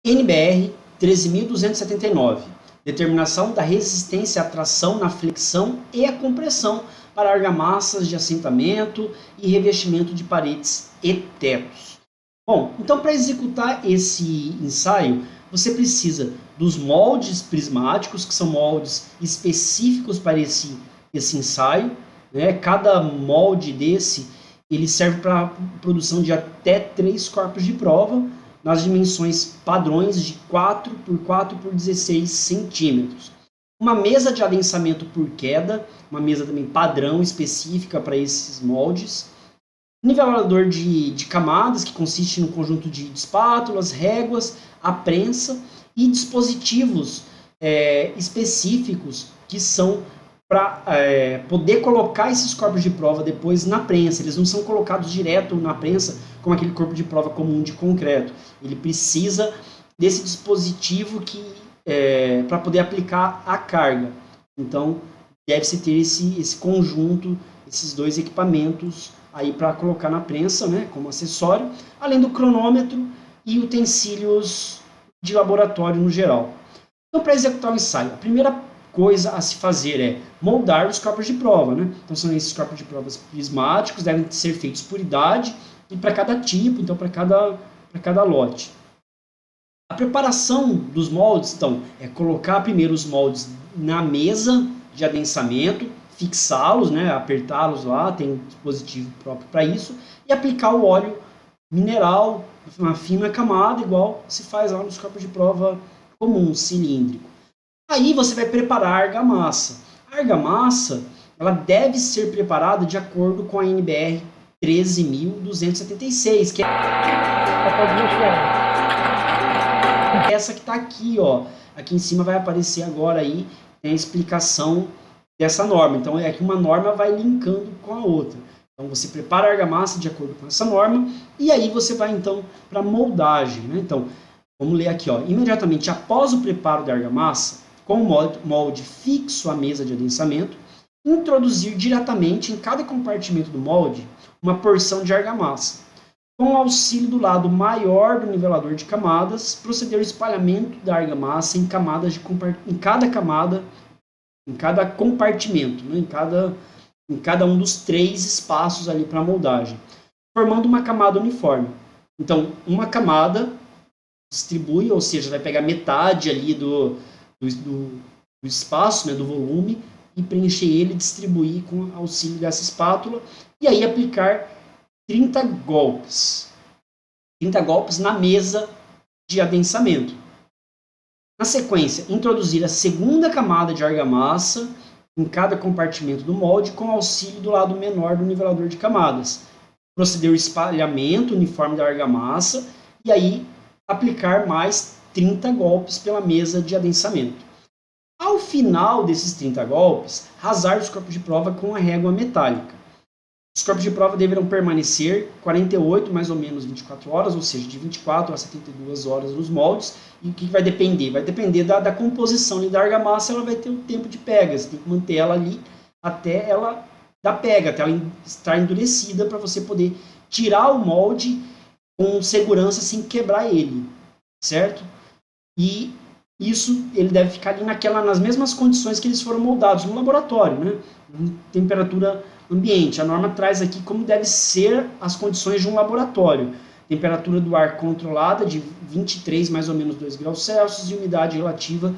NBR 13.279, determinação da resistência à tração na flexão e à compressão para argamassas de assentamento e revestimento de paredes e tetos. Bom, então para executar esse ensaio, você precisa dos moldes prismáticos, que são moldes específicos para esse ensaio, né? Cada molde desse ele serve para a produção de até 3 corpos de prova, nas dimensões padrões de 4 por 4 por 16 centímetros. Uma mesa de adensamento por queda, uma mesa também padrão específica para esses moldes. Nivelador de camadas, que consiste no conjunto de espátulas, réguas, a prensa e dispositivos específicos que são para poder colocar esses corpos de prova depois na prensa. Eles não são colocados direto na prensa como aquele corpo de prova comum de concreto. Ele precisa desse dispositivo para poder aplicar a carga. Então, deve-se ter esse conjunto, esses dois equipamentos aí para colocar na prensa, né, como acessório, além do cronômetro e utensílios de laboratório no geral. Então, para executar o ensaio, a primeira coisa a se fazer é moldar os corpos de prova, né? Então são esses corpos de provas prismáticos, devem ser feitos por idade e para cada tipo, então para cada lote. A preparação dos moldes, então, é colocar primeiro os moldes na mesa de adensamento, fixá-los, né, apertá-los lá, tem um dispositivo próprio para isso, e aplicar o óleo mineral, uma fina camada, igual se faz lá nos corpos de prova comum, cilíndrico. Aí você vai preparar a argamassa. A argamassa, ela deve ser preparada de acordo com a NBR 13.276, que é essa que está aqui, ó. Aqui em cima vai aparecer agora aí, tem a explicação dessa norma. Então é que uma norma vai linkando com a outra. Então você prepara a argamassa de acordo com essa norma e aí você vai então para a moldagem, né? Então, vamos ler aqui, ó. Imediatamente após o preparo da argamassa, com o molde fixo à mesa de adensamento, introduzir diretamente em cada compartimento do molde uma porção de argamassa. Com o auxílio do lado maior do nivelador de camadas, proceder ao espalhamento da argamassa em cada camada, em cada compartimento, né? em cada um dos 3 espaços ali para a moldagem, formando uma camada uniforme. Então, uma camada distribui, ou seja, vai pegar metade ali do espaço, né, do volume, e preencher ele, distribuir com o auxílio dessa espátula, e aí aplicar 30 golpes. 30 golpes na mesa de adensamento. Na sequência, introduzir a segunda camada de argamassa em cada compartimento do molde com auxílio do lado menor do nivelador de camadas. Proceder ao espalhamento uniforme da argamassa e aí aplicar mais 30 golpes pela mesa de adensamento. Ao final desses 30 golpes, rasar os corpos de prova com a régua metálica. Os corpos de prova deverão permanecer 48, mais ou menos 24 horas, ou seja, de 24 a 72 horas nos moldes. E o que vai depender? Vai depender da composição ali da argamassa, ela vai ter o tempo de pega. Você tem que manter ela ali até ela dar pega, até ela estar endurecida para você poder tirar o molde com segurança sem quebrar ele, certo? E isso ele deve ficar ali nas mesmas condições que eles foram moldados no laboratório, né? Em temperatura ambiente. A norma traz aqui como deve ser as condições de um laboratório. Temperatura do ar controlada de 23, mais ou menos 2 graus Celsius, e umidade relativa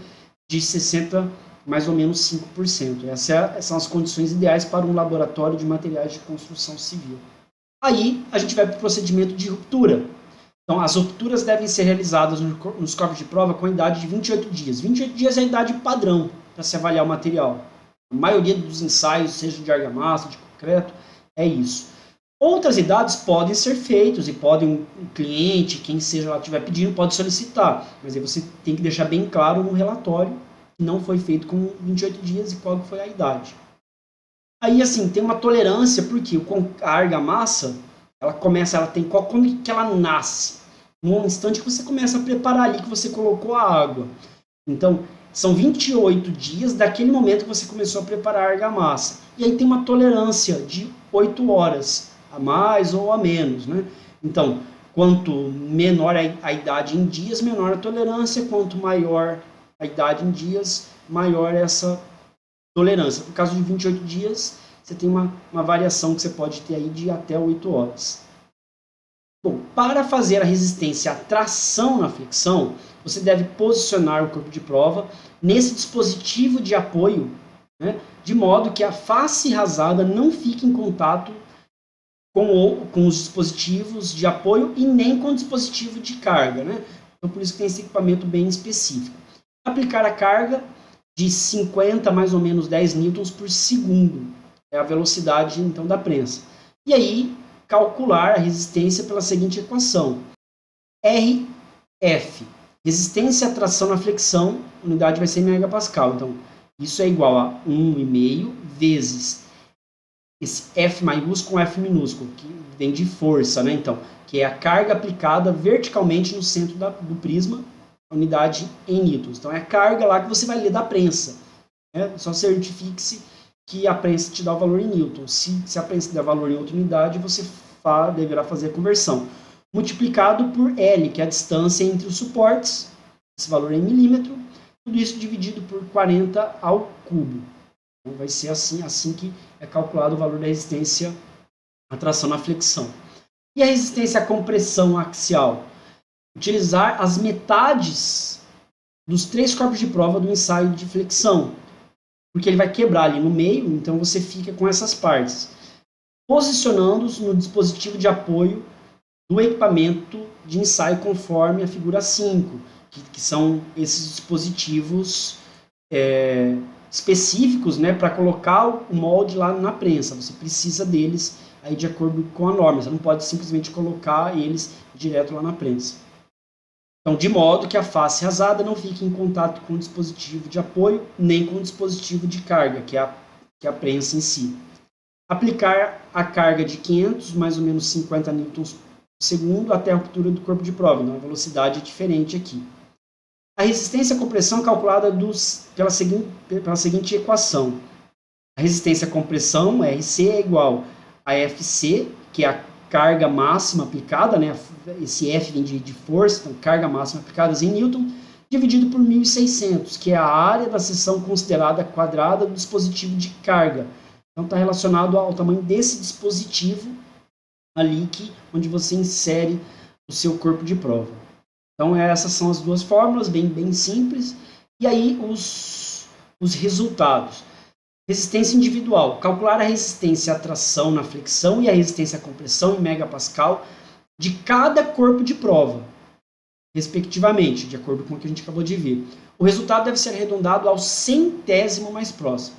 de 60, mais ou menos 5%. Essas são as condições ideais para um laboratório de materiais de construção civil. Aí a gente vai para o procedimento de ruptura. Então, as rupturas devem ser realizadas nos corpos de prova com a idade de 28 dias. 28 dias é a idade padrão para se avaliar o material. A maioria dos ensaios, seja de argamassa, de concreto, é isso. Outras idades podem ser feitas e podem o cliente, quem seja lá estiver pedindo, pode solicitar. Mas aí você tem que deixar bem claro no relatório que não foi feito com 28 dias e qual foi a idade. Aí, assim, tem uma tolerância, porque a argamassa, como que ela nasce? No instante que você começa a preparar ali, que você colocou a água. Então, são 28 dias daquele momento que você começou a preparar a argamassa. E aí tem uma tolerância de 8 horas, a mais ou a menos, né? Então, Quanto menor a idade em dias, menor a tolerância. Quanto maior a idade em dias, maior essa tolerância. No caso de 28 dias, você tem uma variação que você pode ter aí de até 8 horas. Bom, para fazer a resistência à tração na flexão, você deve posicionar o corpo de prova nesse dispositivo de apoio, né, de modo que a face rasada não fique em contato com os dispositivos de apoio e nem com o dispositivo de carga, né? Então, por isso que tem esse equipamento bem específico. Aplicar a carga de 50, mais ou menos 10 newtons por segundo. É a velocidade, então, da prensa. E aí, calcular a resistência pela seguinte equação. RF, resistência à tração na flexão, a unidade vai ser megapascal. Então, isso é igual a 1,5 vezes esse F maiúsculo com F minúsculo, que vem de força, né? Então, que é a carga aplicada verticalmente no centro do prisma, a unidade em newtons. Então, é a carga lá que você vai ler da prensa. Né? Só certifique-se que a prensa te dá o valor em newtons. Se a prensa der valor em outra unidade, você deverá fazer a conversão. Multiplicado por L, que é a distância entre os suportes, esse valor é em milímetro, tudo isso dividido por 40 ao cubo. Então, vai ser assim que é calculado o valor da resistência à tração na flexão. E a resistência à compressão axial? Utilizar as metades dos 3 corpos de prova do ensaio de flexão, porque ele vai quebrar ali no meio, então você fica com essas partes, posicionando-os no dispositivo de apoio do equipamento de ensaio conforme a figura 5, que são esses dispositivos específicos, né, para colocar o molde lá na prensa. Você precisa deles aí de acordo com a norma, você não pode simplesmente colocar eles direto lá na prensa. Então, de modo que a face rasada não fique em contato com o dispositivo de apoio, nem com o dispositivo de carga, que é a prensa em si. Aplicar a carga de 500, mais ou menos 50 newtons por segundo, até a ruptura do corpo de prova. Então, a velocidade é diferente aqui. A resistência à compressão é calculada pela seguinte equação. A resistência à compressão, RC, é igual a FC, que é a carga máxima aplicada, né? Esse F vem de força, então carga máxima aplicada em Newton, dividido por 1.600, que é a área da seção considerada quadrada do dispositivo de carga. Então está relacionado ao tamanho desse dispositivo ali onde você insere o seu corpo de prova. Então essas são as duas fórmulas, bem simples. E aí os resultados. Resistência individual. Calcular a resistência à tração na flexão e a resistência à compressão em megapascal de cada corpo de prova, respectivamente, de acordo com o que a gente acabou de ver. O resultado deve ser arredondado ao centésimo mais próximo.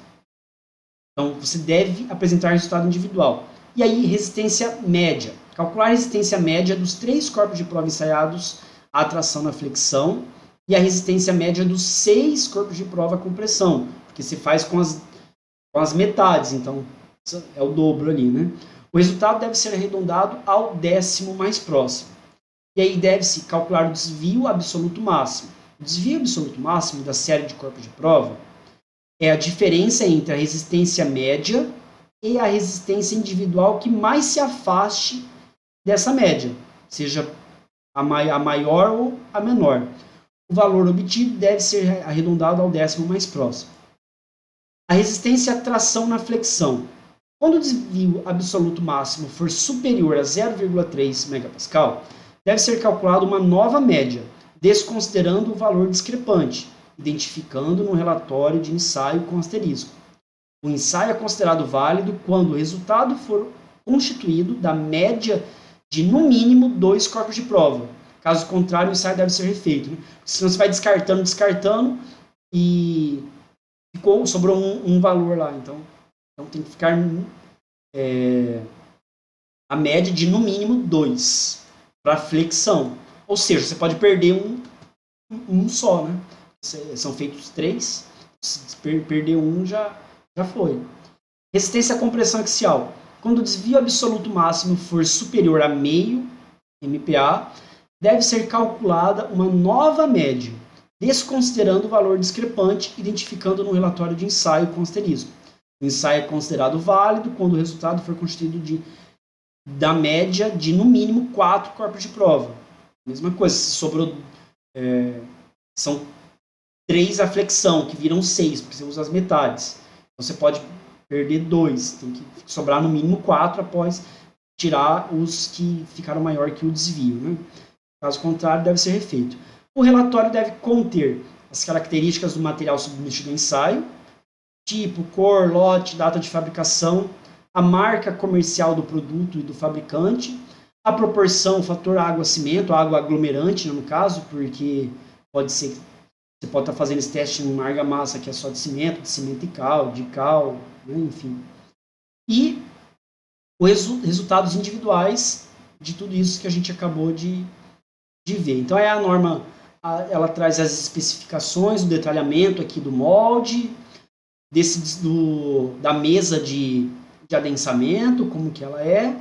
Então, você deve apresentar resultado individual. E aí, resistência média. Calcular a resistência média dos 3 corpos de prova ensaiados à tração na flexão e a resistência média dos 6 corpos de prova à compressão, porque você faz com as metades, então é o dobro ali, né? O resultado deve ser arredondado ao décimo mais próximo. E aí deve-se calcular o desvio absoluto máximo. O desvio absoluto máximo da série de corpos de prova é a diferença entre a resistência média e a resistência individual que mais se afaste dessa média, seja a maior ou a menor. O valor obtido deve ser arredondado ao décimo mais próximo. A resistência à tração na flexão. Quando o desvio absoluto máximo for superior a 0,3 megapascal, deve ser calculada uma nova média, desconsiderando o valor discrepante, identificando no relatório de ensaio com asterisco. O ensaio é considerado válido quando o resultado for constituído da média de, no mínimo, 2 corpos de prova. Caso contrário, o ensaio deve ser refeito. Né? Senão você vai descartando e sobrou um valor lá. Então tem que ficar a média de, no mínimo, 2 para flexão. Ou seja, você pode perder um só, né? São feitos 3, se perder um já foi. Resistência à compressão axial. Quando o desvio absoluto máximo for superior a meio MPa, deve ser calculada uma nova média, desconsiderando o valor discrepante, identificando no relatório de ensaio com asterisco. O ensaio é considerado válido quando o resultado for constituído de da média de, no mínimo, 4 corpos de prova. Mesma coisa, se sobrou... são 3 a flexão, que viram 6, porque você usa as metades. Então, você pode perder 2, tem que sobrar no mínimo 4 após tirar os que ficaram maior que o desvio, né? Caso contrário, deve ser refeito. O relatório deve conter as características do material submetido ao ensaio, tipo, cor, lote, data de fabricação, a marca comercial do produto e do fabricante, a proporção, o fator água-cimento, água aglomerante, no caso, porque pode ser, você pode estar fazendo esse teste em uma argamassa que é só de cimento e cal, de cal, né, enfim. E os resultados individuais de tudo isso que a gente acabou de ver. Então, a norma, ela traz as especificações, o detalhamento aqui do molde, da mesa de adensamento, como que ela é,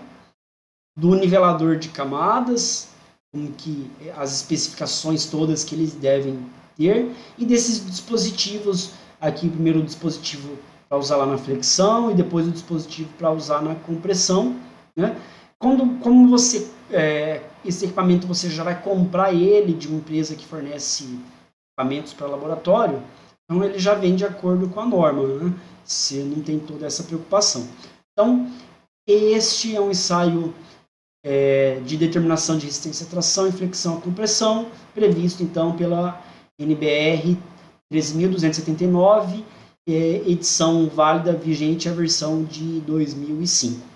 do nivelador de camadas, como que as especificações todas que eles devem ter, e desses dispositivos, aqui primeiro o dispositivo para usar lá na flexão e depois o dispositivo para usar na compressão, né? Como você, esse equipamento você já vai comprar ele de uma empresa que fornece equipamentos para laboratório, então ele já vem de acordo com a norma, né? Você não tem toda essa preocupação. Então, este é um ensaio de determinação de resistência à tração e flexão à compressão, previsto então pela NBR 13.279, edição válida vigente a versão de 2005.